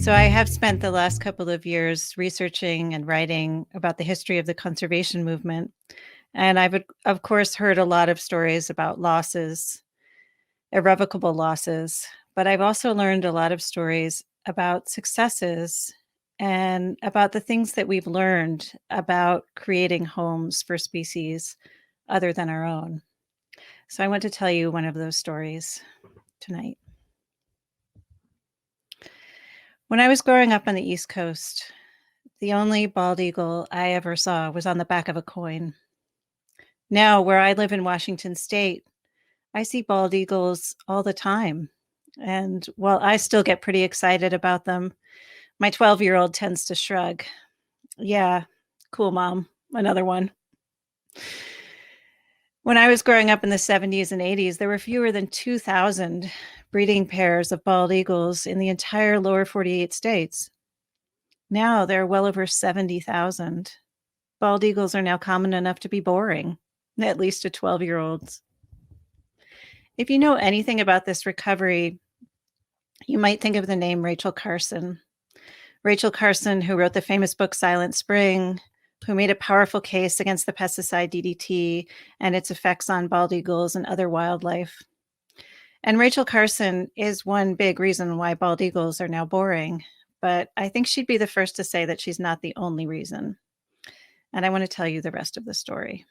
So I have spent the last couple of years researching and writing about the history of the conservation movement. And I've, of course, heard a lot of stories about losses, irrevocable losses, but I've also learned a lot of stories about successes and about the things that we've learned about creating homes for species other than our own. So I want to tell you one of those stories tonight. When I was growing up on the East Coast, the only bald eagle I ever saw was on the back of a coin. Now, where I live in Washington state, I see bald eagles all the time. And while I still get pretty excited about them, my 12-year-old tends to shrug. Yeah, cool, mom. Another one. When I was growing up in the 70s and 80s, there were fewer than 2,000 breeding pairs of bald eagles in the entire lower 48 states. Now there are well over 70,000. Bald eagles are now common enough to be boring, at least to 12-year-olds. If you know anything about this recovery, you might think of the name Rachel Carson. Rachel Carson, who wrote the famous book Silent Spring, who made a powerful case against the pesticide DDT and its effects on bald eagles and other wildlife. And Rachel Carson is one big reason why bald eagles are now boring, but I think she'd be the first to say that she's not the only reason. And I want to tell you the rest of the story.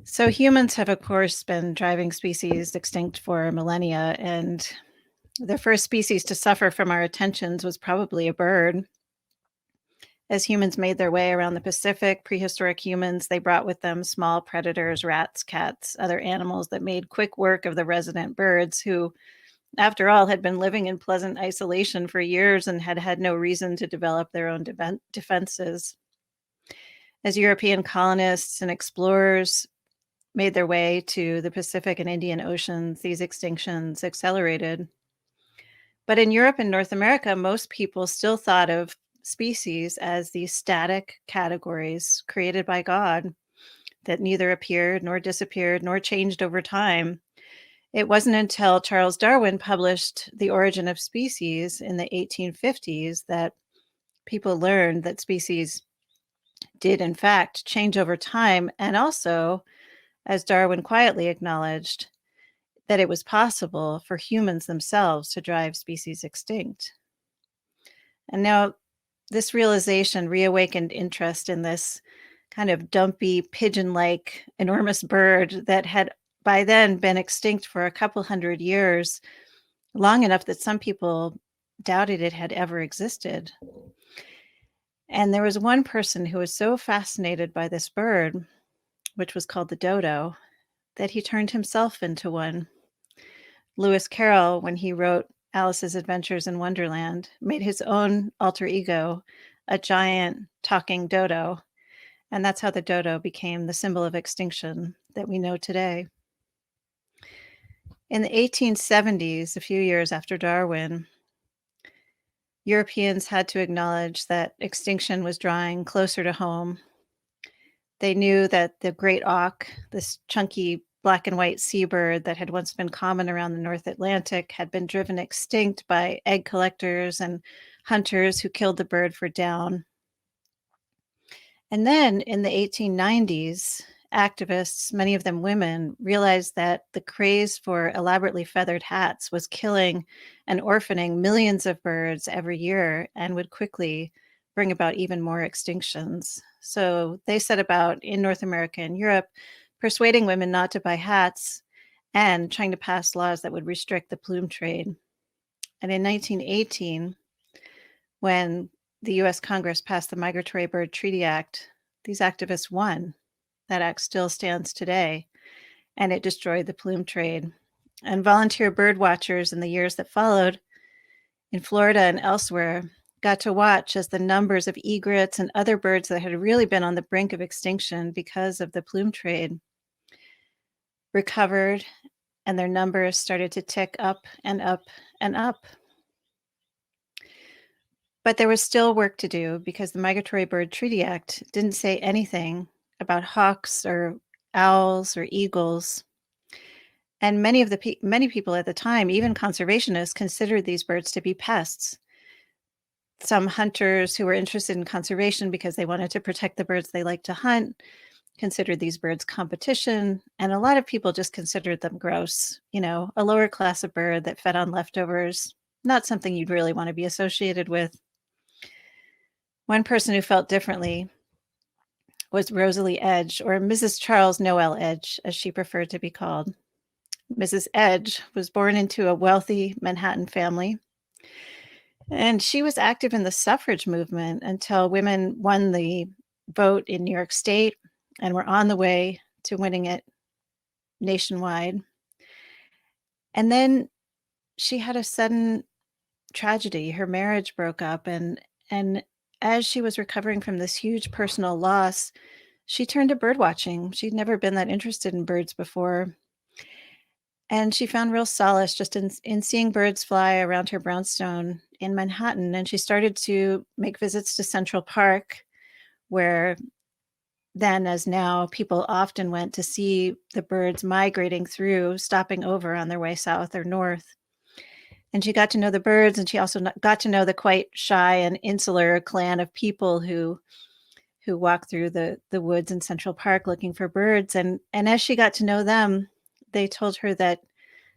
So humans have, of course, been driving species extinct for millennia, and the first species to suffer from our attentions was probably a bird. As humans made their way around the Pacific, prehistoric humans, they brought with them small predators, rats, cats, other animals that made quick work of the resident birds who, after all, had been living in pleasant isolation for years and had had no reason to develop their own defenses. As European colonists and explorers made their way to the Pacific and Indian Oceans, these extinctions accelerated. But in Europe and North America, most people still thought of species as these static categories created by God that neither appeared nor disappeared nor changed over time. It wasn't until Charles Darwin published The Origin of Species in the 1850s that people learned that species did, in fact, change over time, and also, as Darwin quietly acknowledged, that it was possible for humans themselves to drive species extinct. And now this realization reawakened interest in this kind of dumpy, pigeon-like, enormous bird that had by then been extinct for a couple hundred years, long enough that some people doubted it had ever existed. And there was one person who was so fascinated by this bird, which was called the dodo, that he turned himself into one. Lewis Carroll, when he wrote Alice's Adventures in Wonderland, made his own alter ego, a giant talking dodo. And that's how the dodo became the symbol of extinction that we know today. In the 1870s, a few years after Darwin, Europeans had to acknowledge that extinction was drawing closer to home. They knew that the great auk, this chunky black and white seabird that had once been common around the North Atlantic, had been driven extinct by egg collectors and hunters who killed the bird for down. And then in the 1890s, activists, many of them women, realized that the craze for elaborately feathered hats was killing and orphaning millions of birds every year and would quickly bring about even more extinctions. So they set about in North America and Europe, persuading women not to buy hats and trying to pass laws that would restrict the plume trade. And in 1918, when the US Congress passed the Migratory Bird Treaty Act, these activists won. That act still stands today, and it destroyed the plume trade. And volunteer bird watchers in the years that followed in Florida and elsewhere got to watch as the numbers of egrets and other birds that had really been on the brink of extinction because of the plume trade recovered, and their numbers started to tick up and up and up. But there was still work to do because the Migratory Bird Treaty Act didn't say anything about hawks or owls or eagles. And many people at the time, even conservationists, considered these birds to be pests. Some hunters who were interested in conservation because they wanted to protect the birds they liked to hunt considered these birds competition, and a lot of people just considered them gross, a lower class of bird that fed on leftovers, not something you'd really want to be associated with. One person who felt differently was Rosalie Edge, or Mrs. Charles Noel Edge, as she preferred to be called. Mrs. Edge was born into a wealthy Manhattan family, and she was active in the suffrage movement until women won the vote in New York State and were on the way to winning it nationwide. And then she had a sudden tragedy. Her marriage broke up, and as she was recovering from this huge personal loss, she turned to bird watching. She'd never been that interested in birds before. And she found real solace just in seeing birds fly around her brownstone in Manhattan. And she started to make visits to Central Park, where then, as now, people often went to see the birds migrating through, stopping over on their way south or north. And she got to know the birds, and she also got to know the quite shy and insular clan of people who walk through the woods in Central Park looking for birds. And as she got to know them, they told her that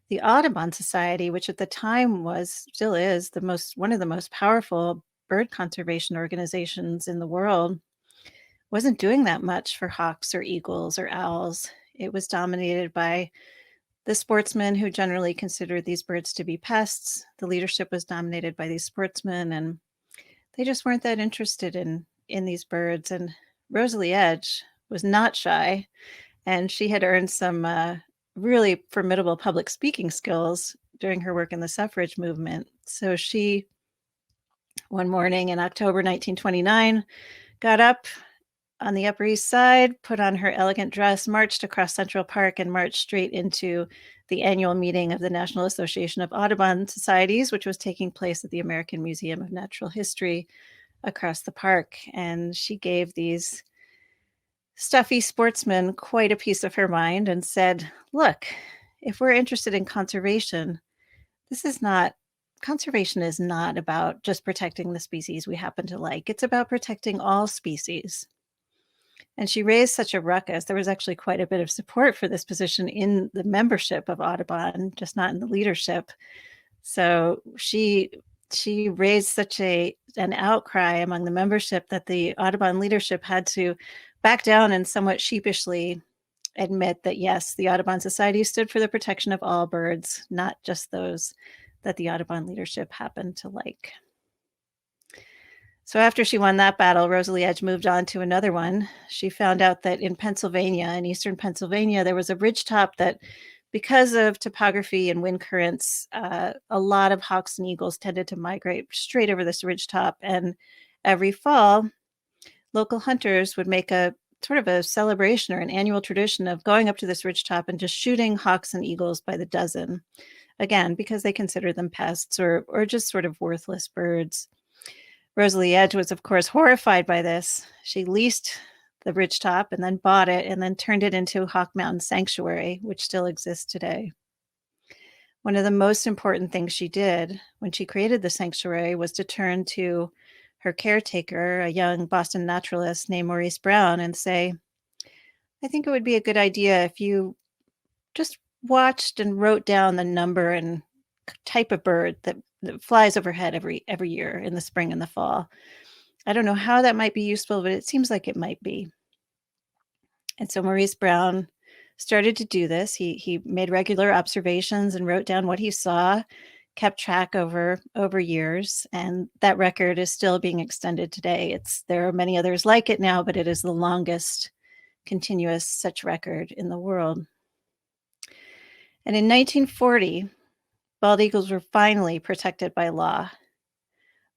the Audubon Society, which at the time still is one of the most powerful bird conservation organizations in the world, wasn't doing that much for hawks or eagles or owls. It was dominated by the sportsmen who generally considered these birds to be pests. The leadership was dominated by these sportsmen, and they just weren't that interested in these birds. And Rosalie Edge was not shy, and she had earned some really formidable public speaking skills during her work in the suffrage movement. So she, one morning in October 1929, got up on the Upper East Side, put on her elegant dress, marched across Central Park, and marched straight into the annual meeting of the National Association of Audubon Societies, which was taking place at the American Museum of Natural History across the park. And she gave these stuffy sportsmen quite a piece of her mind and said, look, if we're interested in conservation, conservation is not about just protecting the species we happen to like. It's about protecting all species. And she raised such a ruckus. There was actually quite a bit of support for this position in the membership of Audubon, just not in the leadership. So she raised such an outcry among the membership that the Audubon leadership had to back down and somewhat sheepishly admit that, yes, the Audubon Society stood for the protection of all birds, not just those that the Audubon leadership happened to like. So after she won that battle, Rosalie Edge moved on to another one. She found out that in Pennsylvania, in eastern Pennsylvania, there was a ridgetop that, because of topography and wind currents, a lot of hawks and eagles tended to migrate straight over this ridgetop. And every fall, local hunters would make a sort of a celebration or an annual tradition of going up to this ridgetop and just shooting hawks and eagles by the dozen. Again, because they consider them pests or just sort of worthless birds. Rosalie Edge was, of course, horrified by this. She leased the ridgetop and then bought it and then turned it into Hawk Mountain Sanctuary, which still exists today. One of the most important things she did when she created the sanctuary was to turn to her caretaker, a young Boston naturalist named Maurice Brown, and say, I think it would be a good idea if you just watched and wrote down the number and type of bird that flies overhead every year in the spring and the fall. I don't know how that might be useful, but it seems like it might be. And so Maurice Brown started to do this. He made regular observations and wrote down what he saw, kept track over years, and that record is still being extended today. There are many others like it now, but it is the longest continuous such record in the world. And in 1940, bald eagles were finally protected by law.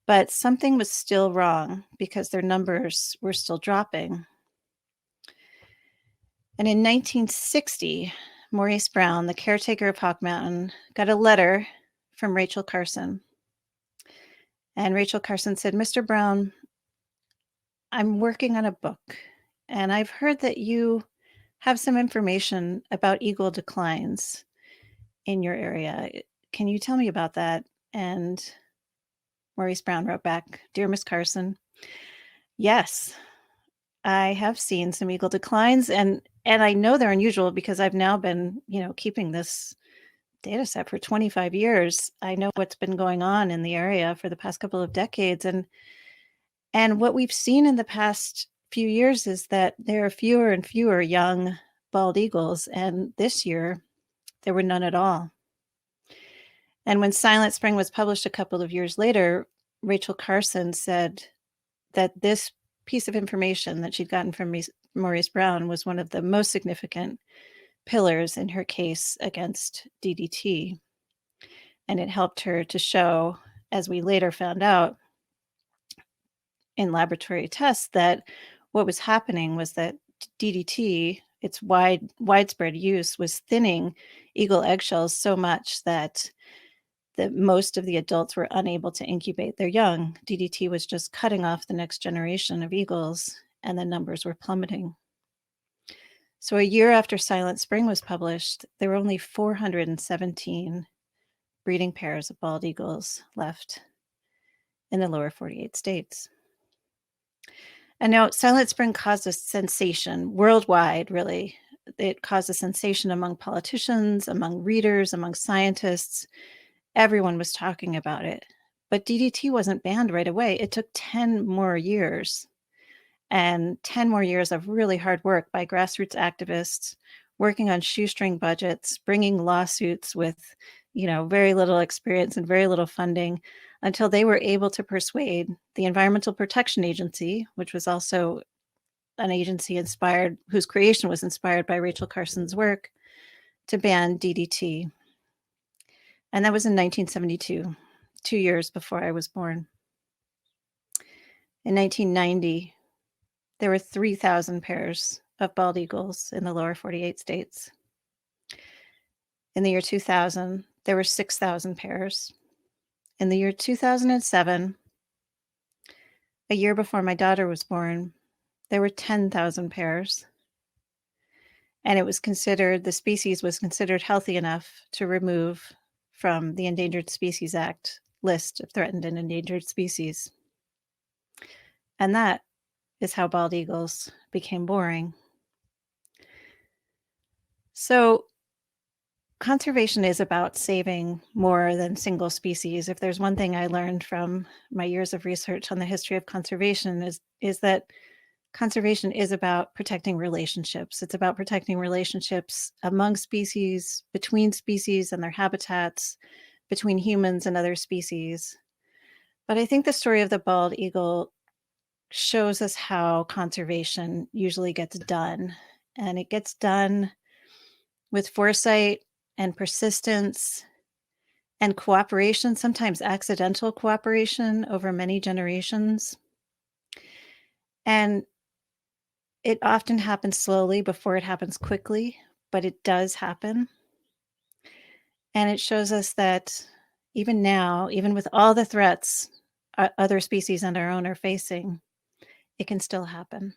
But something was still wrong because their numbers were still dropping. And in 1960, Maurice Brown, the caretaker of Hawk Mountain, got a letter from Rachel Carson. And Rachel Carson said, Mr. Brown, I'm working on a book, and I've heard that you have some information about eagle declines. in your area. Can you tell me about that? And Maurice Brown wrote back, "Dear Miss Carson, yes, I have seen some eagle declines, and I know they're unusual because I've now been, keeping this data set for 25 years. I know what's been going on in the area for the past couple of decades, and what we've seen in the past few years is that there are fewer and fewer young bald eagles, and this year there were none at all. And when Silent Spring was published a couple of years later, Rachel Carson said that this piece of information that she'd gotten from Maurice Brown was one of the most significant pillars in her case against DDT. And it helped her to show, as we later found out in laboratory tests, that what was happening was that DDT, its widespread use, was thinning eagle eggshells so much that most of the adults were unable to incubate their young. DDT was just cutting off the next generation of eagles, and the numbers were plummeting. So a year after Silent Spring was published, there were only 417 breeding pairs of bald eagles left in the lower 48 states. And now Silent Spring caused a sensation worldwide, really. It caused a sensation among politicians, among readers, among scientists. Everyone was talking about it. But DDT wasn't banned right away. It took 10 more years, and 10 more years of really hard work by grassroots activists working on shoestring budgets, bringing lawsuits with, very little experience and very little funding, until they were able to persuade the Environmental Protection Agency, which was also an agency whose creation was inspired by Rachel Carson's work, to ban DDT. And that was in 1972, 2 years before I was born. In 1990, there were 3,000 pairs of bald eagles in the lower 48 states. In the year 2000, there were 6,000 pairs. In the year 2007, a year before my daughter was born, there were 10,000 pairs. And the species was considered healthy enough to remove from the Endangered Species Act list of threatened and endangered species. And that is how bald eagles became boring. So conservation is about saving more than single species. If there's one thing I learned from my years of research on the history of conservation is that conservation is about protecting relationships. It's about protecting relationships among species, between species and their habitats, between humans and other species. But I think the story of the bald eagle shows us how conservation usually gets done. And it gets done with foresight and persistence and cooperation, sometimes accidental cooperation over many generations. And it often happens slowly before it happens quickly, but it does happen. And it shows us that even now, even with all the threats other species and our own are facing, it can still happen.